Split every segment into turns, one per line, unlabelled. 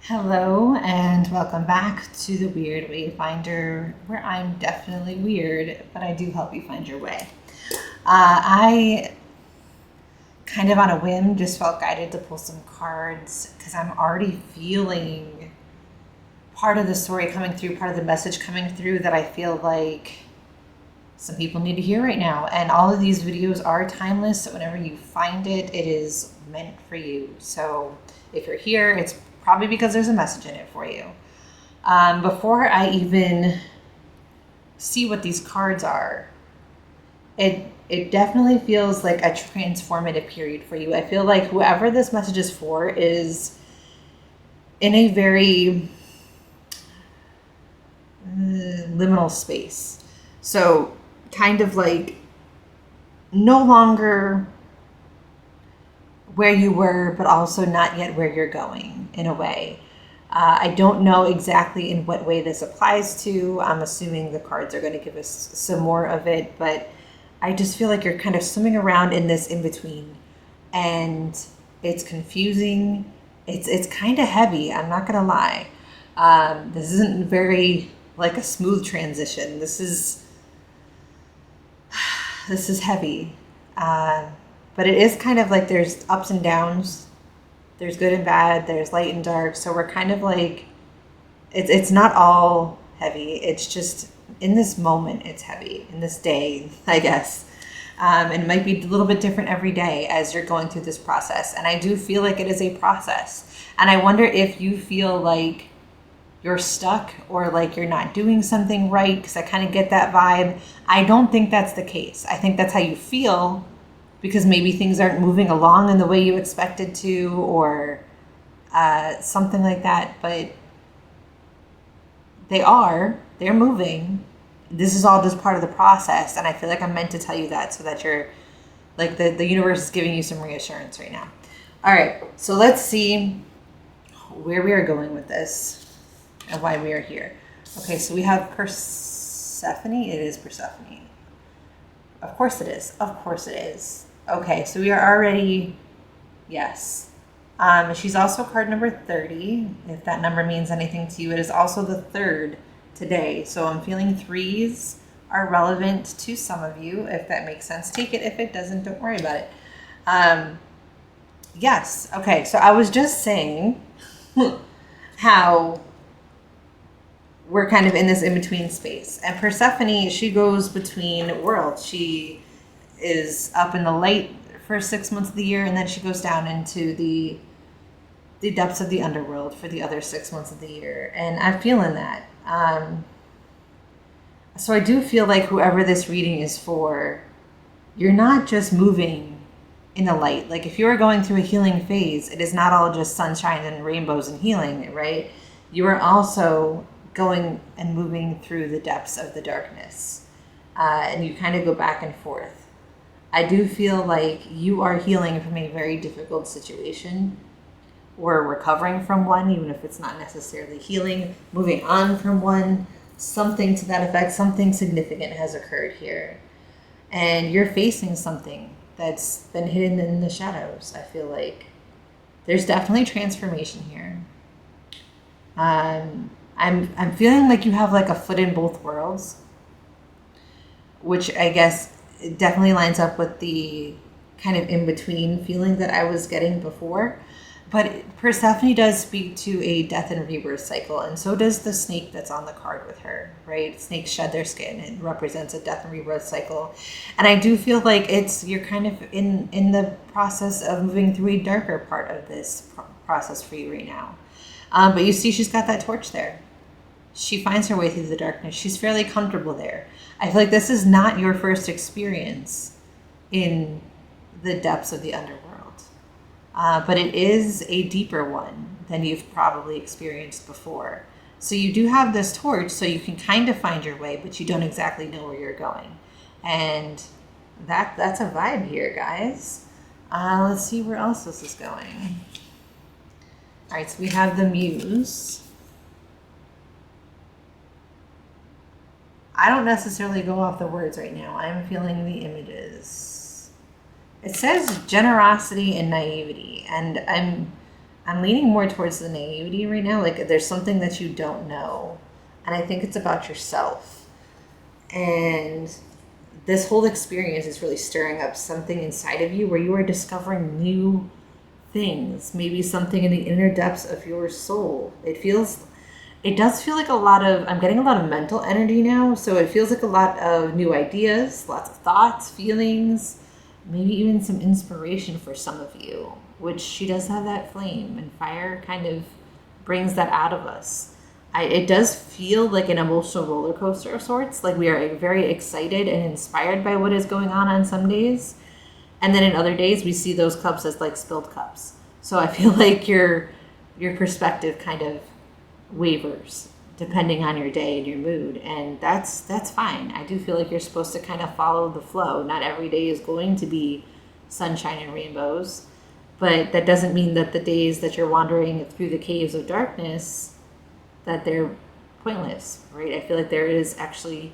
Hello and welcome back to the Wyrd Wayfinder, where I'm definitely weird, but I do help you find your way. I kind of on a whim just felt guided to pull some cards because I'm already feeling part of the story coming through, part of the message coming through that I feel like some people need to hear right now. And all of these videos are timeless, so whenever you find it, it is meant for you. So if you're here, it's probably because there's a message in it for you. Before I even see what these cards are, it definitely feels like a transformative period for you. I feel like whoever this message is for is in a very liminal space. So kind of like no longer where you were, but also not yet where you're going in a way. I don't know exactly in what way this applies to. I'm assuming the cards are going to give us some more of it, but I just feel like you're kind of swimming around in this in between, and it's confusing. It's kind of heavy. I'm not going to lie. This isn't very like a smooth transition. This is heavy. But it is kind of like there's ups and downs. There's good and bad. There's light and dark. So we're kind of like, it's not all heavy. It's just in this moment, it's heavy. In this day, I guess. And it might be a little bit different every day as you're going through this process. And I do feel like it is a process. And I wonder if you feel like you're stuck or like you're not doing something right, because I kind of get that vibe. I don't think that's the case. I think that's how you feel, because maybe things aren't moving along in the way you expected to, or something like that. But they're moving. This is all just part of the process. And I feel like I'm meant to tell you that so that you're like the universe is giving you some reassurance right now. All right, so let's see where we are going with this and why we are here. Okay, so we have Persephone. It is Persephone. Of course it is. Of course it is. Okay, so we are already, yes. She's also card number 30. If that number means anything to you, it is also the third today. So I'm feeling threes are relevant to some of you. If that makes sense, take it. If it doesn't, don't worry about it. Yes. Okay, so I was just saying how we're kind of in this in-between space. And Persephone, she goes between worlds. She is up in the light for 6 months of the year, and then she goes down into the depths of the underworld for the other 6 months of the year. And I'm feeling that. So I do feel like whoever this reading is for, you're not just moving in the light. Like if you are going through a healing phase, it is not all just sunshine and rainbows and healing, right? You are also going and moving through the depths of the darkness. And you kind of go back and forth. I do feel like you are healing from a very difficult situation, or recovering from one, even if it's not necessarily healing, moving on from one, something to that effect. Something significant has occurred here. And you're facing something that's been hidden in the shadows. I feel like there's definitely transformation here. I'm feeling like you have like a foot in both worlds, which I guess it definitely lines up with the kind of in-between feeling that I was getting before. But Persephone does speak to a death and rebirth cycle, and so does the snake that's on the card with her, right? Snakes shed their skin. It represents a death and rebirth cycle. And I do feel like you're kind of in the process of moving through a darker part of this process for you right now. But you see she's got that torch there. She finds her way through the darkness. She's fairly comfortable there. I feel like this is not your first experience in the depths of the underworld. But it is a deeper one than you've probably experienced before. So you do have this torch, so you can kind of find your way, but you don't exactly know where you're going. And that's a vibe here, guys. Let's see where else this is going. All right, so we have the Muse. I don't necessarily go off the words right now. I'm feeling the images. It says generosity and naivety, and I'm leaning more towards the naivety right now. Like there's something that you don't know. And I think it's about yourself. And this whole experience is really stirring up something inside of you where you are discovering new things, maybe something in the inner depths of your soul. It does feel like I'm getting a lot of mental energy now. So it feels like a lot of new ideas, lots of thoughts, feelings, maybe even some inspiration for some of you, which she does have that flame, and fire kind of brings that out of us. It does feel like an emotional roller coaster of sorts. Like we are very excited and inspired by what is going on some days. And then in other days, we see those cups as like spilled cups. So I feel like your perspective kind of wavers depending on your day and your mood. And that's fine. I do feel like you're supposed to kind of follow the flow. Not every day is going to be sunshine and rainbows. But that doesn't mean that the days that you're wandering through the caves of darkness, that they're pointless, right? I feel like there is actually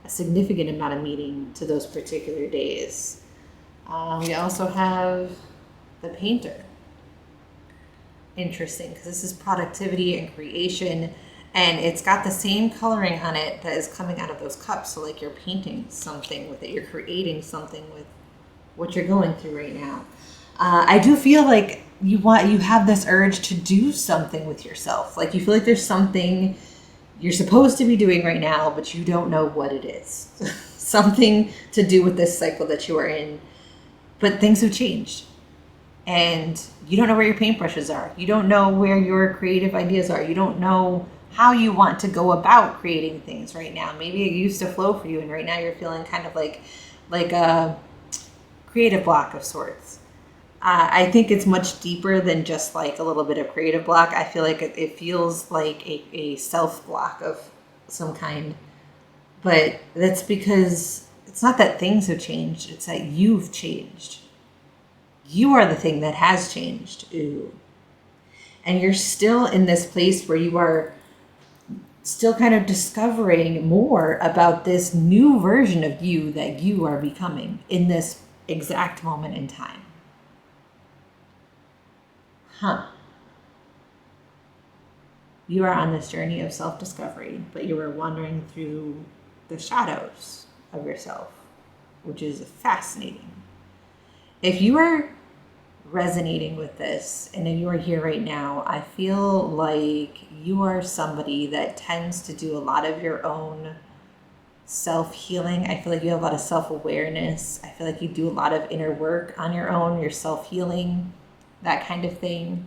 a significant amount of meaning to those particular days. We also have the painter. Interesting, because this is productivity and creation, and it's got the same coloring on it that is coming out of those cups. So like you're painting something with it, you're creating something with what you're going through right now. I do feel like you have this urge to do something with yourself. Like you feel like there's something you're supposed to be doing right now, but you don't know what it is. Something to do with this cycle that you are in. But things have changed. And you don't know where your paintbrushes are. You don't know where your creative ideas are. You don't know how you want to go about creating things right now. Maybe it used to flow for you, and right now you're feeling kind of like a creative block of sorts. I think it's much deeper than just like a little bit of creative block. I feel like it feels like a self block of some kind. But that's because it's not that things have changed. It's that you've changed. You are the thing that has changed. Ooh. And you're still in this place where you are still kind of discovering more about this new version of you that you are becoming in this exact moment in time. You are on this journey of self-discovery, but you are wandering through the shadows of yourself, which is fascinating. If you are resonating with this and if you are here right now, I feel like you are somebody that tends to do a lot of your own self-healing. I feel like you have a lot of self-awareness. I feel like you do a lot of inner work on your own, your self-healing, that kind of thing.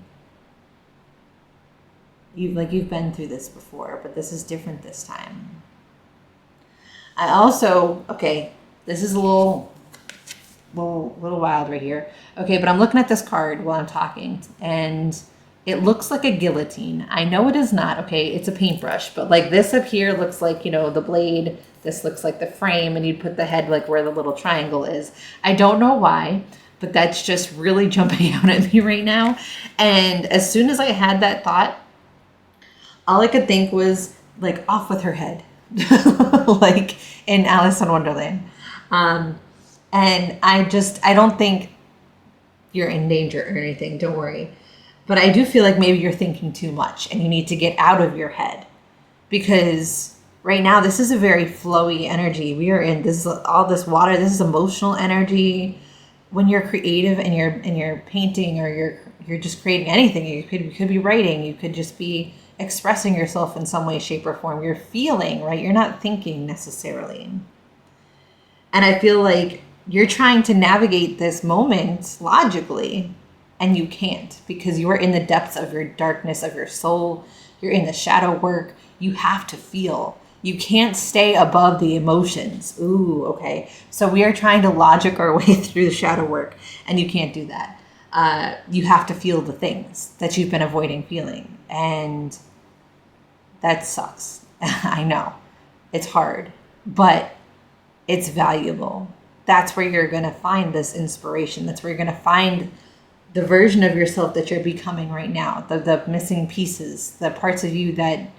You've been through this before, but this is different this time. I also, this is a little wild right here. Okay, but I'm looking at this card while I'm talking, and it looks like a guillotine. I know it is not, okay? It's a paintbrush, but like this up here looks like, the blade. This looks like the frame, and you'd put the head like where the little triangle is. I don't know why, but that's just really jumping out at me right now. And as soon as I had that thought, all I could think was like off with her head, like in Alice in Wonderland. And I don't think you're in danger or anything. Don't worry. But I do feel like maybe you're thinking too much and you need to get out of your head, because right now this is a very flowy energy. We are in all this water. This is emotional energy. When you're creative and you're painting, or you're just creating anything, you could be writing, you could just be expressing yourself in some way, shape, or form. You're feeling, right? You're not thinking necessarily. And I feel like you're trying to navigate this moment logically, and you can't, because you are in the depths of your darkness of your soul. You're in the shadow work. You have to feel. You can't stay above the emotions. Ooh, okay. So we are trying to logic our way through the shadow work, and you can't do that. You have to feel the things that you've been avoiding feeling. And that sucks. I know. It's hard, but it's valuable. That's where you're going to find this inspiration. That's where you're going to find the version of yourself that you're becoming right now. The missing pieces, the parts of you that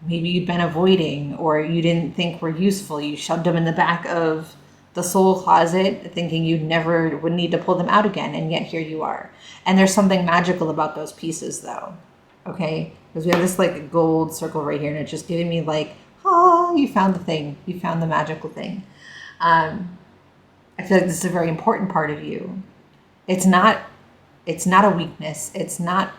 maybe you've been avoiding or you didn't think were useful. You shoved them in the back of the soul closet thinking you never would need to pull them out again, and yet here you are. And there's something magical about those pieces though, okay? Because we have this like gold circle right here, and it's just giving me like, oh, you found the thing. You found the magical thing. I feel like this is a very important part of you. It's not a weakness. It's not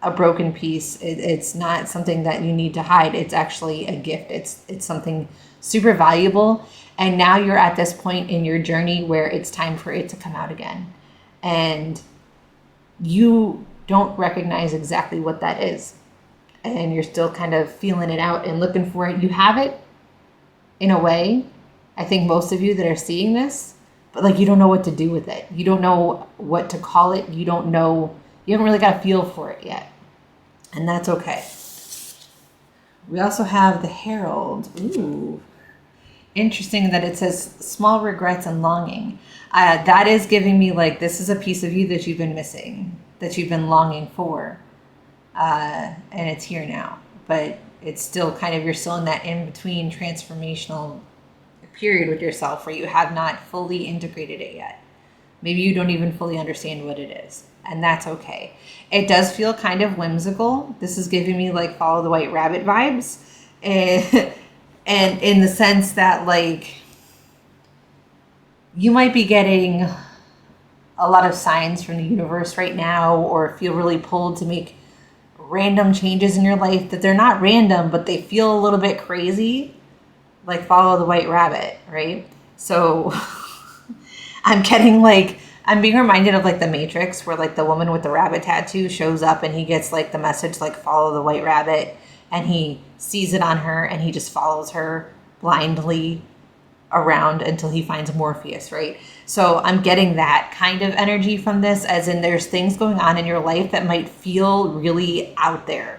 a broken piece. It's not something that you need to hide. It's actually a gift. It's something super valuable. And now you're at this point in your journey where it's time for it to come out again. And you don't recognize exactly what that is. And you're still kind of feeling it out and looking for it. You have it in a way. I think most of you that are seeing this, but like you don't know what to do with it. You don't know what to call it. You don't know, you haven't really got a feel for it yet. And that's okay. We also have the Herald. Ooh. Interesting that it says small regrets and longing. That is giving me like, this is a piece of you that you've been missing, that you've been longing for. And it's here now. But it's still kind of, you're still in that in-between transformational period with yourself where you have not fully integrated it yet. Maybe you don't even fully understand what it is. And that's okay. It does feel kind of whimsical. This is giving me like Follow the White Rabbit vibes. And in the sense that like, you might be getting a lot of signs from the universe right now, or feel really pulled to make random changes in your life that they're not random, but they feel a little bit crazy. Like Follow the White Rabbit, right? So I'm being reminded of like the Matrix, where like the woman with the rabbit tattoo shows up and he gets like the message like follow the white rabbit, and he sees it on her and he just follows her blindly around until he finds Morpheus, right? So I'm getting that kind of energy from this, as in there's things going on in your life that might feel really out there,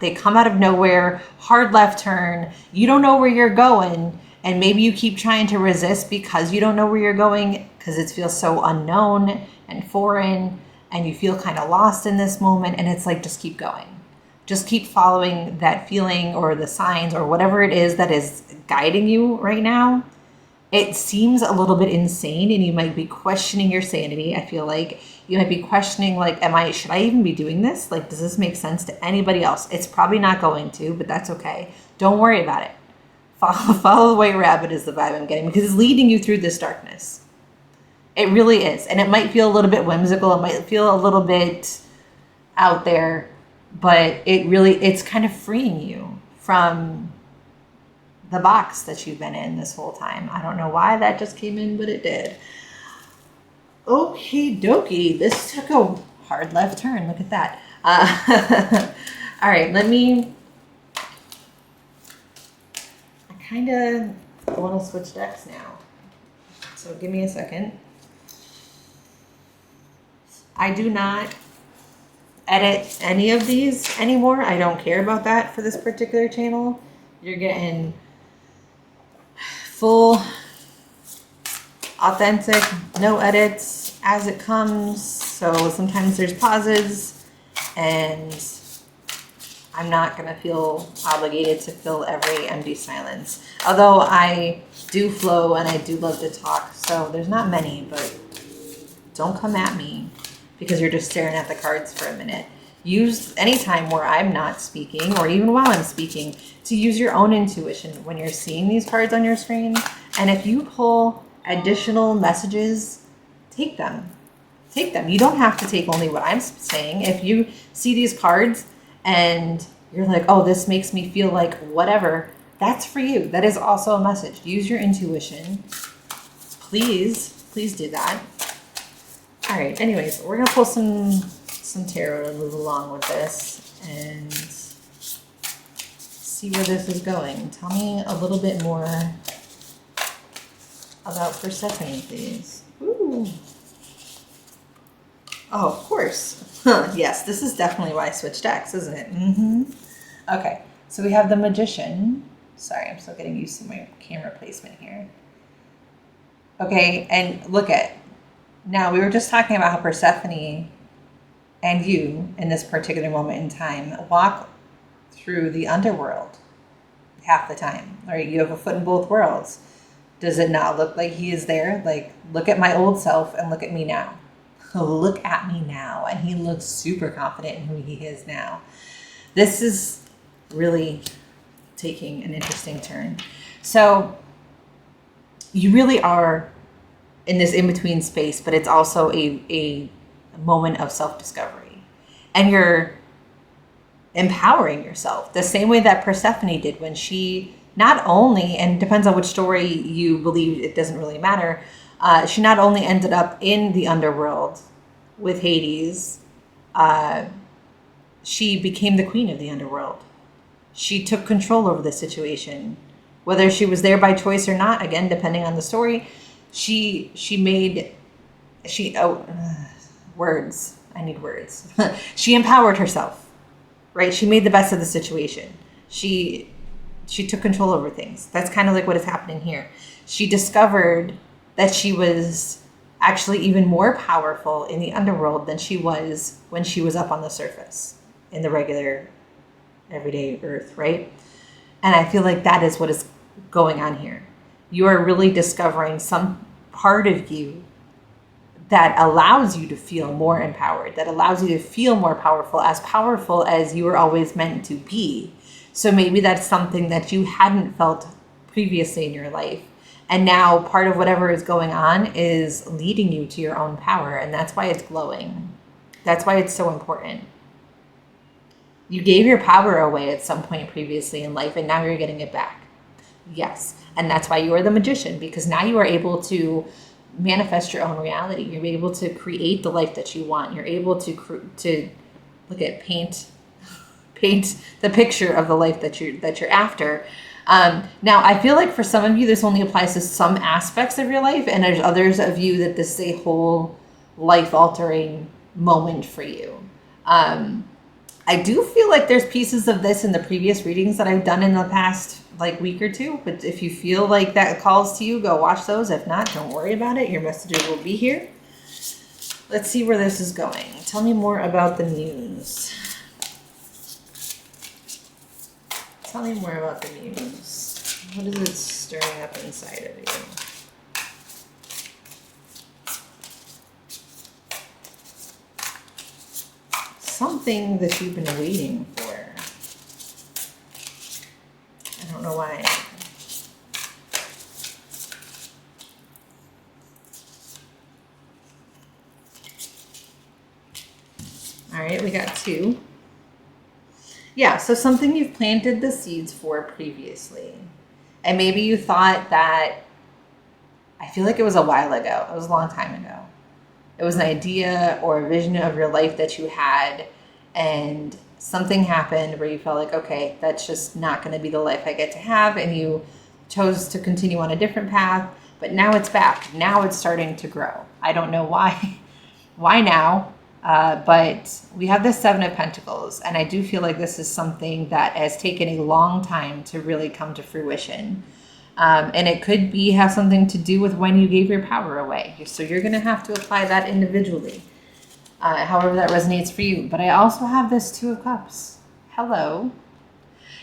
they come out of nowhere, hard left turn, you don't know where you're going, and maybe you keep trying to resist because you don't know where you're going, because it feels so unknown and foreign, and you feel kind of lost in this moment, and it's like, just keep going. Just keep following that feeling or the signs or whatever it is that is guiding you right now. It seems a little bit insane, and you might be questioning your sanity. I feel like you might be questioning, like, should I even be doing this? Like, does this make sense to anybody else? It's probably not going to, but that's okay. Don't worry about it. Follow the White Rabbit is the vibe I'm getting, because it's leading you through this darkness. It really is. And it might feel a little bit whimsical. It might feel a little bit out there, but it's kind of freeing you from the box that you've been in this whole time. I don't know why that just came in, but it did. Okie dokie. This took a hard left turn. Look at that. All right, I kind of want to switch decks now. So give me a second. I do not edit any of these anymore. I don't care about that for this particular channel. You're getting full, authentic, no edits as it comes. So sometimes there's pauses, and I'm not going to feel obligated to fill every empty silence. Although I do flow and I do love to talk. So there's not many, but don't come at me because you're just staring at the cards for a minute. Use any time where I'm not speaking, or even while I'm speaking, to use your own intuition when you're seeing these cards on your screen. And if you pull additional messages, take them. Take them. You don't have to take only what I'm saying. If you see these cards and you're like, oh, this makes me feel like whatever, that's for you. That is also a message. Use your intuition. Please do that. All right, anyways, we're going to pull some tarot and move along with this and see where this is going. Tell me a little bit more about Persephone, please. Ooh. Oh, of course. Yes, this is definitely why I switched decks, isn't it? Mm-hmm. Okay, so we have the Magician. Sorry, I'm still getting used to my camera placement here. Okay, and look at, now we were just talking about how Persephone and you, in this particular moment in time, walk through the underworld half the time, right? You have a foot in both worlds. Does it not look like he is there? Like, look at my old self and look at me now. Look at me now. And he looks super confident in who he is now. This is really taking an interesting turn. So you really are in this in-between space, but it's also a moment of self-discovery. And you're empowering yourself the same way that Persephone did when she not only, and depends on which story you believe, it doesn't really matter, she not only ended up in the underworld with Hades, she became the queen of the underworld. She took control over the situation. Whether she was there by choice or not, again, depending on the story, words. I need words. She empowered herself, right? She made the best of the situation. She took control over things. That's kind of like what is happening here. She discovered that she was actually even more powerful in the underworld than she was when she was up on the surface in the regular everyday earth, right? And I feel like that is what is going on here. You are really discovering some part of you that allows you to feel more empowered, that allows you to feel more powerful as you were always meant to be. So maybe that's something that you hadn't felt previously in your life. And now part of whatever is going on is leading you to your own power. And that's why it's glowing. That's why it's so important. You gave your power away at some point previously in life, and now you're getting it back. Yes. And that's why you are the magician, because now you are able to manifest your own reality. You're able to create the life that you want. You're able to paint the picture of the life that you're after. Now, I feel like for some of you, this only applies to some aspects of your life, and there's others of you that this is a whole life-altering moment for you. I do feel like there's pieces of this in the previous readings that I've done in the past week or two, but if you feel like that calls to you, go watch those. If not, don't worry about it. Your messages will be here. Let's see where this is going. Tell me more about the muse. Tell me more about the muse. What is it stirring up inside of you? Something that you've been waiting for. I don't know why. All right, we got 2. Yeah, so something you've planted the seeds for previously. And maybe you thought that, I feel like it was a while ago. It was a long time ago. It was an idea or a vision of your life that you had, and something happened where you felt like, okay, that's just not going to be the life I get to have, and you chose to continue on a different path, but now it's back. Now it's starting to grow. I don't know why now, but we have the 7 of Pentacles, and I do feel like this is something that has taken a long time to really come to fruition. And it could have something to do with when you gave your power away. So you're going to have to apply that individually, however that resonates for you. But I also have this 2 of Cups. Hello.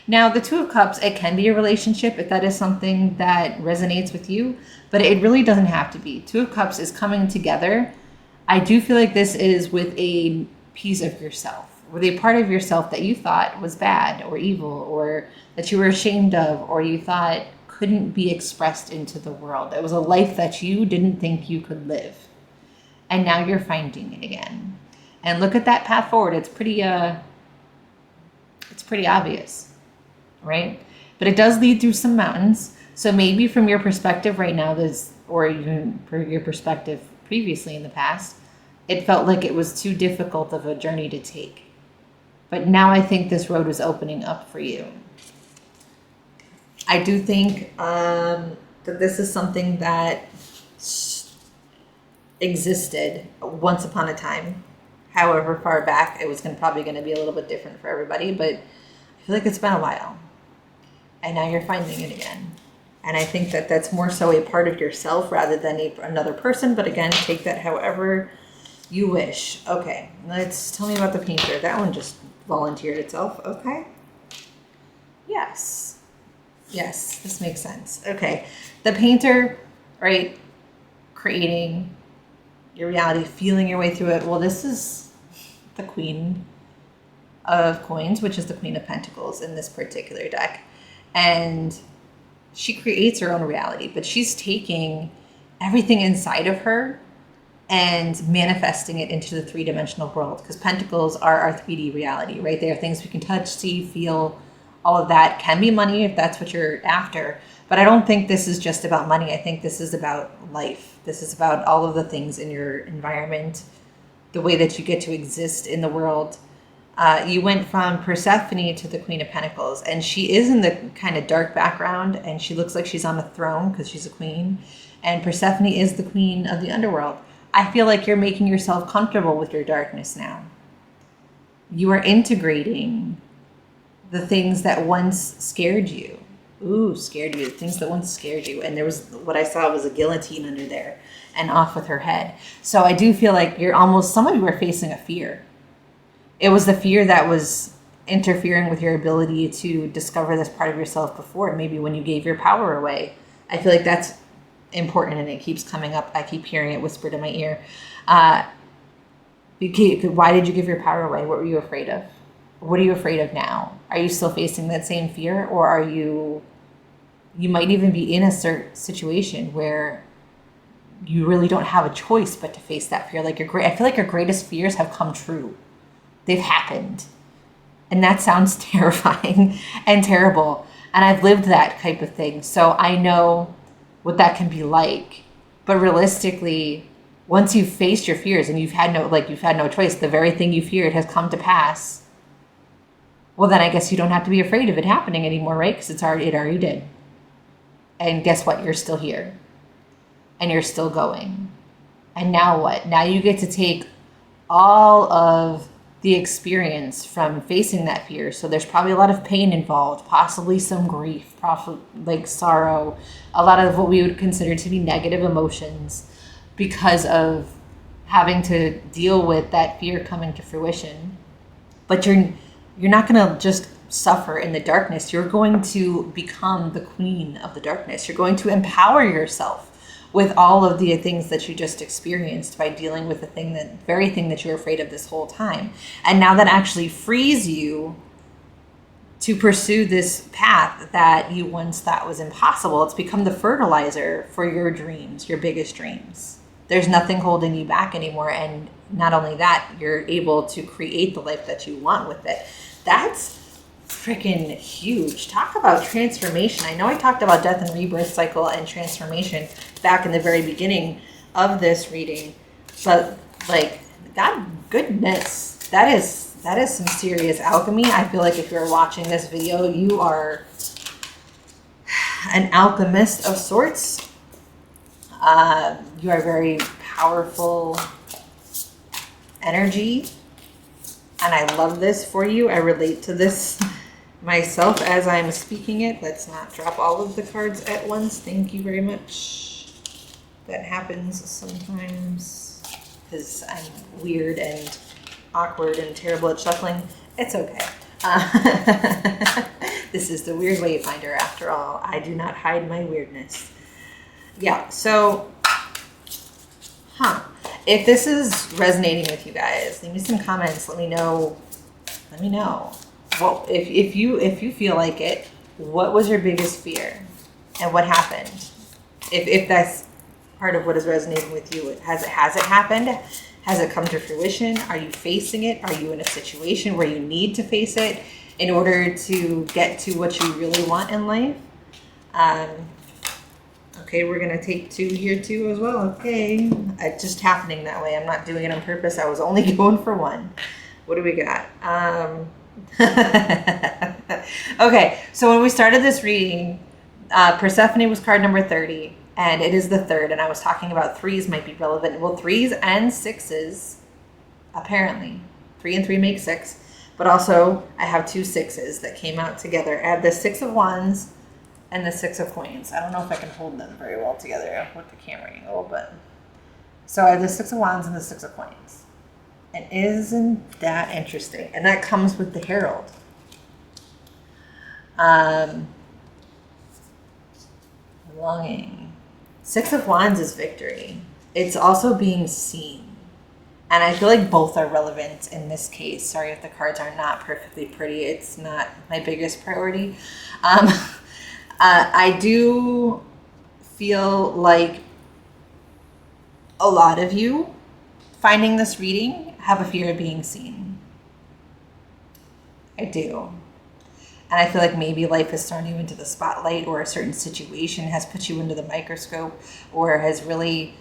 Now, the 2 of Cups, it can be a relationship if that is something that resonates with you, but it really doesn't have to be. 2 of Cups is coming together. I do feel like this is with a piece of yourself, with a part of yourself that you thought was bad or evil, or that you were ashamed of, or you thought couldn't be expressed into the world. It was a life that you didn't think you could live. And now you're finding it again. And look at that path forward. It's pretty obvious, right? But it does lead through some mountains. So maybe from your perspective right now, or even for your perspective previously in the past, it felt like it was too difficult of a journey to take. But now I think this road is opening up for you. I do think that this is something that existed once upon a time. However far back, it was probably going to be a little bit different for everybody, but I feel like it's been a while. And now you're finding it again. And I think that that's more so a part of yourself rather than another person. But again, take that however you wish. Okay, tell me about the painter. That one just volunteered itself. Okay. Yes. Yes, this makes sense. Okay. The painter, right? Creating your reality, feeling your way through it. Well, this is the Queen of Coins, which is the Queen of Pentacles in this particular deck. And she creates her own reality, but she's taking everything inside of her and manifesting it into the three-dimensional world, because pentacles are our 3D reality, right? They are things we can touch, see, feel. All of that can be money if that's what you're after. But I don't think this is just about money. I think this is about life. This is about all of the things in your environment, the way that you get to exist in the world. You went from Persephone to the Queen of Pentacles, and she is in the kind of dark background, and she looks like she's on a throne because she's a queen. And Persephone is the queen of the underworld. I feel like you're making yourself comfortable with your darkness now. You are integrating the things that once scared you. Ooh, scared you. Things that once scared you. And there was, what I saw was a guillotine under there and off with her head. So I do feel like you're almost, some of you are facing a fear. It was the fear that was interfering with your ability to discover this part of yourself before, maybe when you gave your power away. I feel like that's important, and it keeps coming up. I keep hearing it whispered in my ear. Why did you give your power away? What were you afraid of? What are you afraid of now? Are you still facing that same fear, or are you might even be in a certain situation where you really don't have a choice but to face that fear. Like I feel like your greatest fears have come true. They've happened. And that sounds terrifying and terrible. And I've lived that type of thing. So I know what that can be like. But realistically, once you've faced your fears and you've had no choice, the very thing you feared has come to pass. Well, then I guess you don't have to be afraid of it happening anymore, right? Because it already did. And guess what? You're still here. And you're still going. And now what? Now you get to take all of the experience from facing that fear. So there's probably a lot of pain involved, possibly some grief, probably like sorrow, a lot of what we would consider to be negative emotions because of having to deal with that fear coming to fruition. But you're not going to just suffer in the darkness. You're going to become the queen of the darkness. You're going to empower yourself with all of the things that you just experienced by dealing with the very thing that you're afraid of this whole time. And now that actually frees you to pursue this path that you once thought was impossible. It's become the fertilizer for your dreams, your biggest dreams. There's nothing holding you back anymore. And not only that, you're able to create the life that you want with it. That's freaking huge. Talk about transformation. I know I talked about death and rebirth cycle and transformation back in the very beginning of this reading, but like, God goodness, that is some serious alchemy. I feel like if you're watching this video, you are an alchemist of sorts. You are very powerful energy, and I love this for you. I relate to this myself as I'm speaking it. Let's not drop all of the cards at once. Thank you very much. That happens sometimes because I'm weird and awkward and terrible at shuffling. It's okay. This is the weird Wayfinder after all. I do not hide my weirdness. Yeah, so, if this is resonating with you guys, leave me some comments. Let me know. Well, if you feel like it, what was your biggest fear and what happened? If that's part of what is resonating with you, has it happened? Has it come to fruition? Are you facing it? Are you in a situation where you need to face it in order to get to what you really want in life? Okay, we're gonna take 2 here too as well. Okay, it's just happening that way. I'm not doing it on purpose. I was only going for 1. What do we got? Okay, so when we started this reading, Persephone was card number 30, and it is the 3rd, and I was talking about 3s might be relevant. Well, 3s and 6s, apparently. 3 and 3 make 6, but also I have 2 6s that came out together. Add the 6 of Wands and the 6 of Coins. I don't know if I can hold them very well together with the camera angle, but so I have the 6 of Wands and the 6 of Coins. And isn't that interesting? And that comes with the Herald. Belonging. Six of Wands is victory. It's also being seen. And I feel like both are relevant in this case. Sorry if the cards are not perfectly pretty. It's not my biggest priority. I do feel like a lot of you finding this reading have a fear of being seen. I do. And I feel like maybe life has thrown you into the spotlight, or a certain situation has put you into the microscope, or has really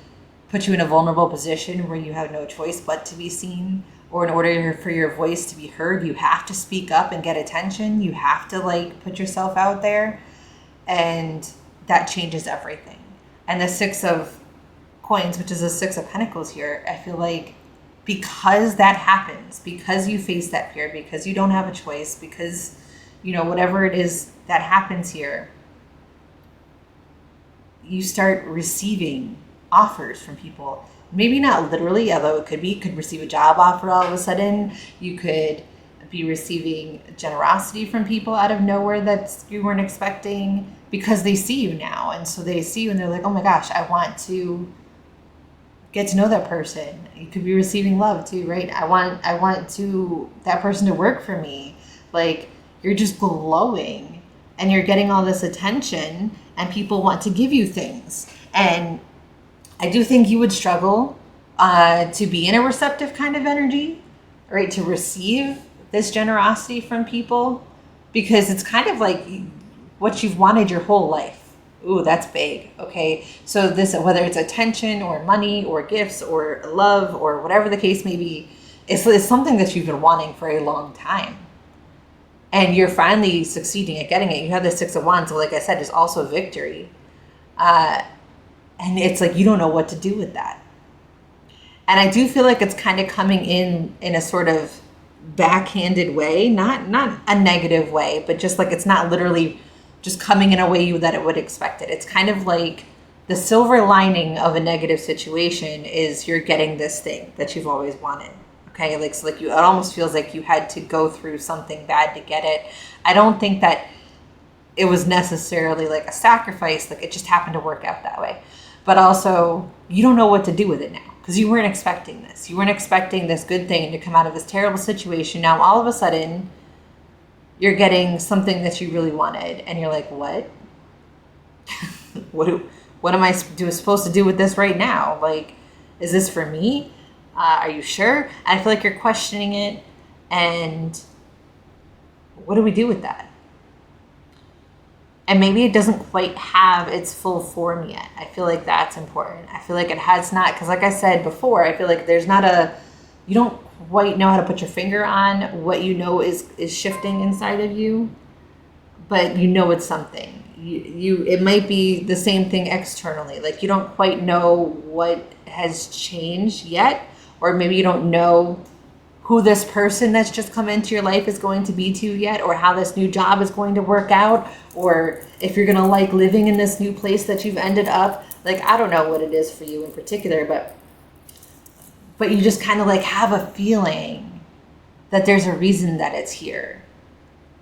put you in a vulnerable position where you have no choice but to be seen. Or in order for your voice to be heard, you have to speak up and get attention. You have to like put yourself out there, and that changes everything. And the Six of Coins, which is the Six of Pentacles here, I feel like because that happens, because you face that fear, because you don't have a choice, because, you know, whatever it is that happens here, you start receiving offers from people. Maybe not literally, although it could be. You could receive a job offer all of a sudden. You could be receiving generosity from people out of nowhere that you weren't expecting, because they see you now. And so they see you and they're like, oh my gosh, I want to get to know that person. You could be receiving love too, right? I want that person to work for me. Like, you're just glowing and you're getting all this attention, and people want to give you things. And I do think you would struggle to be in a receptive kind of energy, right? To receive this generosity from people, because it's kind of like what you've wanted your whole life. Ooh, that's big. Okay. So this, whether it's attention or money or gifts or love or whatever the case may be, it's something that you've been wanting for a long time. And you're finally succeeding at getting it. You have the Six of Wands, so like I said, is also victory. And it's like you don't know what to do with that. And I do feel like it's kind of coming in a sort of backhanded way, not a negative way, but just like it's not literally just coming in a way that it would expect it. It's kind of like the silver lining of a negative situation is you're getting this thing that you've always wanted. Okay, like so, like you, it almost feels like you had to go through something bad to get it. I don't think that it was necessarily like a sacrifice. Like it just happened to work out that way. But also, you don't know what to do with it now, because you weren't expecting this. You weren't expecting this good thing to come out of this terrible situation. Now, all of a sudden, you're getting something that you really wanted, and you're like, what? What am I supposed to do with this right now? Like, is this for me? Are you sure? And I feel like you're questioning it, and what do we do with that? And maybe it doesn't quite have its full form yet. I feel like that's important. I feel like it has not, because like I said before, I feel like there's not you don't quite know how to put your finger on what you know is shifting inside of you, but you know it's something. It might be the same thing externally. Like you don't quite know what has changed yet, or maybe you don't know who this person that's just come into your life is going to be to you yet, or how this new job is going to work out, or if you're going to like living in this new place that you've ended up. Like, I don't know what it is for you in particular, but you just kind of like have a feeling that there's a reason that it's here.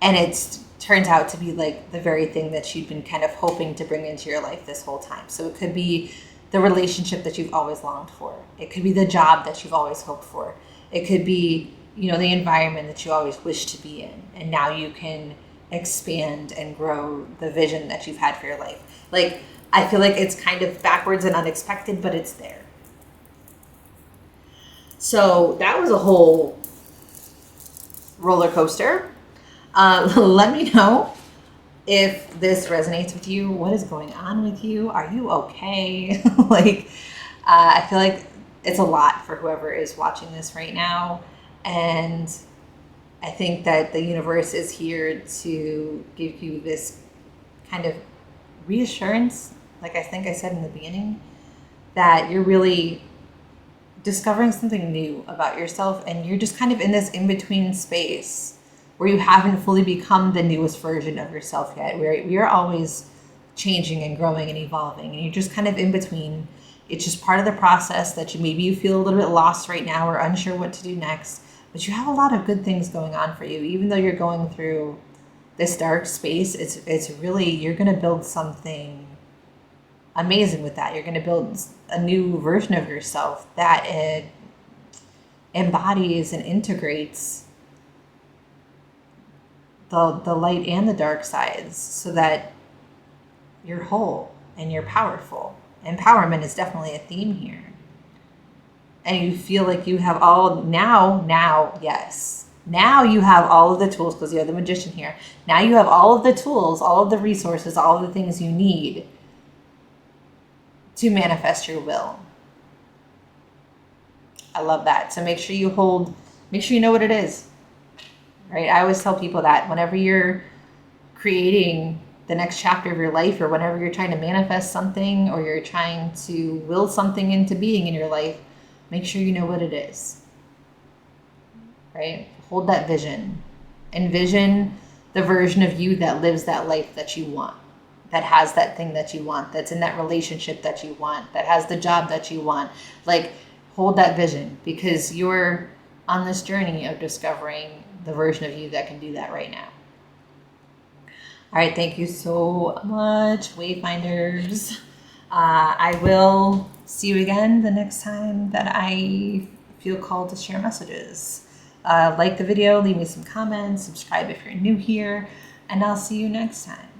And it turns out to be like the very thing that you've been kind of hoping to bring into your life this whole time. So it could be the relationship that you've always longed for. It could be the job that you've always hoped for. It could be, you know, the environment that you always wished to be in. And now you can expand and grow the vision that you've had for your life. Like, I feel like it's kind of backwards and unexpected, but it's there. So that was a whole roller coaster. Let me know if this resonates with you. What is going on with you? Are you okay? I feel like it's a lot for whoever is watching this right now. And I think that the universe is here to give you this kind of reassurance, like I think I said in the beginning, that you're really discovering something new about yourself, and you're just kind of in this in-between space where you haven't fully become the newest version of yourself yet. We're always changing and growing and evolving, and you're just kind of in between. It's just part of the process that maybe you feel a little bit lost right now or unsure what to do next, but you have a lot of good things going on for you. Even though you're going through this dark space, it's really, you're going to build something amazing with that. You're going to build a new version of yourself that it embodies and integrates the light and the dark sides so that you're whole and you're powerful. Empowerment is definitely a theme here. And you feel like you have yes. Now you have all of the tools, because you're the magician here. Now you have all of the tools, all of the resources, all of the things you need to manifest your will. I love that. So make sure you know what it is, right? I always tell people that whenever you're creating the next chapter of your life, or whenever you're trying to manifest something, or you're trying to will something into being in your life, make sure you know what it is, right? Hold that vision. Envision the version of you that lives that life that you want, that has that thing that you want, that's in that relationship that you want, that has the job that you want. Like, hold that vision, because you're on this journey of discovering the version of you that can do that right now. All right, thank you so much, Wayfinders. I will see you again the next time that I feel called to share messages. Like the video, leave me some comments, subscribe if you're new here, and I'll see you next time.